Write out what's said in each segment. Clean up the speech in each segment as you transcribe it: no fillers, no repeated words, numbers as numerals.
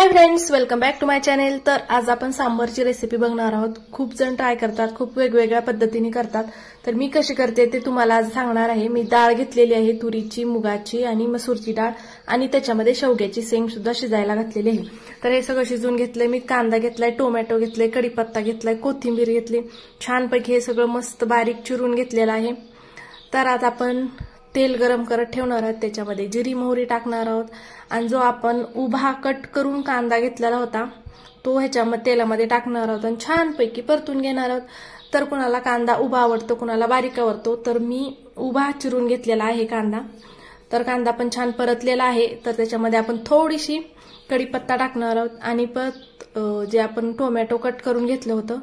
High friends, welcome back to my channel. तर आज आपण सांबरची रेसिपी बघणार आहोत। खूप जण ट्राय करतात, खूप वेगवेगळ्या पद्धतीने करतात। तर मी कशी करते ते तुम्हाला आज सांगणार आहे। मी डाळ घेतलेली आहे, तुरीची, मुगाची आणि मसूरची डाळ, आणि त्याच्यामध्ये शेवग्याची शेंग सुद्धा शिजायला घातलेली आहे। तर हे सगळं शिजवून घेतलंय। मी कांदा घेतलाय, टोमॅटो घेतले, कढीपत्ता घेतलाय, कोथिंबीर घेतली, छानपैकी हे सगळं मस्त बारीक चिरून घेतलेलं आहे। तर आज आपण तेल गरम करत ठेवणार आहोत, त्याच्यामध्ये जिरी मोहरी टाकणार आहोत, आणि जो आपण उभा कट करून कांदा घेतलेला होता तो ह्याच्यामध्ये तेलामध्ये टाकणार आहोत आणि छानपैकी परतून घेणार आहोत। तर कुणाला कांदा उभा आवडतो, कुणाला बारीक आवडतो, तर मी उभा चिरून घेतलेला आहे कांदा। तर कांदा पण छान परतलेला आहे। तर त्याच्यामध्ये आपण थोडीशी कढीपत्ता टाकणार आहोत आणि परत जे आपण टोमॅटो कट करून घेतलं होतं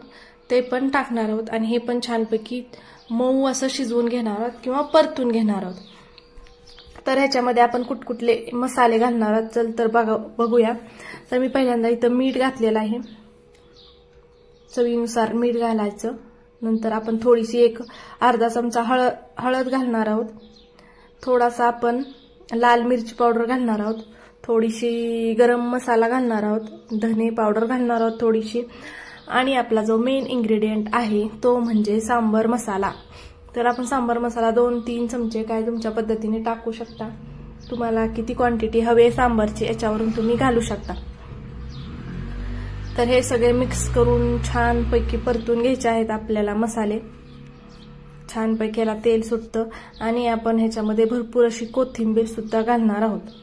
ते पण टाकणार आहोत, आणि हे पण छानपैकी मऊ असं शिजवून घेणार आहोत किंवा परतून घेणार आहोत। तर ह्याच्यामध्ये आपण कुठकुठले मसाले घालणार आहोत, चल तर बघूया। तर मी पहिल्यांदा इथं मीठ घातलेलं आहे, चवीनुसार मीठ घालायचं। नंतर आपण थोडीशी एक अर्धा चमचा हळद घालणार आहोत, थोडासा आपण लाल मिरची पावडर घालणार आहोत, थोडीशी गरम मसाला घालणार आहोत, धने पावडर घालणार आहोत थोडीशी, आणि आपला जो मेन इन्ग्रेडियंट आहे तो म्हणजे सांबर मसाला। तर आपण सांबर मसाला 2-3 चमचे काय तुमच्या पद्धतीने टाकू शकता। तुम्हाला किती क्वांटिटी हवी आहे सांबरची याच्यावरून तुम्ही घालू शकता। तर हे सगळे मिक्स करून छानपैकी परतून घ्यायचे आहेत आपल्याला मसाले। छानपैकी याला तेल सुटतं, आणि आपण ह्याच्यामध्ये भरपूर अशी कोथिंबीर सुद्धा घालणार आहोत।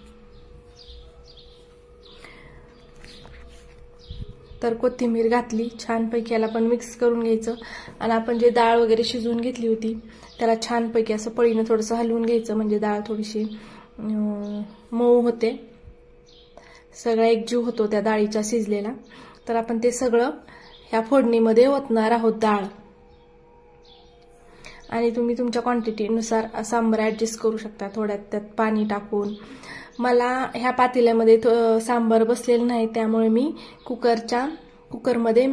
तर कोथिंबीर घातली, छानपैकी याला पण मिक्स करून घ्यायचं, आणि आपण जे डाळ वगैरे शिजवून घेतली होती त्याला छानपैकी असं पळीनं थोडंसं हलवून घ्यायचं, म्हणजे डाळ थोडीशी मऊ होते, सगळा एकजीव होतो त्या डाळीच्या शिजलेला। तर आपण ते सगळं ह्या फोडणीमध्ये ओतणार आहोत डाळ, आणि तुम्ही तुमच्या क्वांटिटीनुसार सांबर ऍडजस्ट करू शकता थोड्यात त्यात पाणी टाकून। मला ह्या पातेल्यामध्ये सांबर बसलेलं नाही, त्यामुळे मी कुकरमध्ये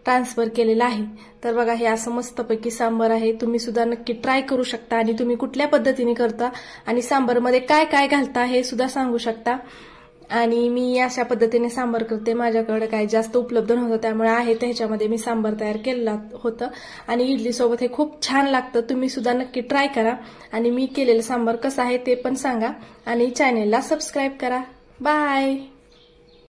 ट्रान्सफर केलेलं आहे। तर बघा, हे असं मस्तपैकी सांबर आहे। तुम्ही सुद्धा नक्की ट्राय करू शकता, आणि तुम्ही कुठल्या पद्धतीने करता आणि सांबरमध्ये काय काय घालता हे सुद्धा सांगू शकता। आणि मी अशा पद्धतीने सांबर करते, माझ्याकडे काही जास्त उपलब्ध नव्हतं, त्यामुळे आहे त्याच्यामध्ये मी सांबर तयार केलेलं होतं, आणि इडली सोबत हे खूप छान लागतं। तुम्ही सुद्धा नक्की ट्राय करा, आणि मी केलेलं सांबर कसं आहे ते पण सांगा, आणि चॅनेलला सबस्क्राईब करा। बाय।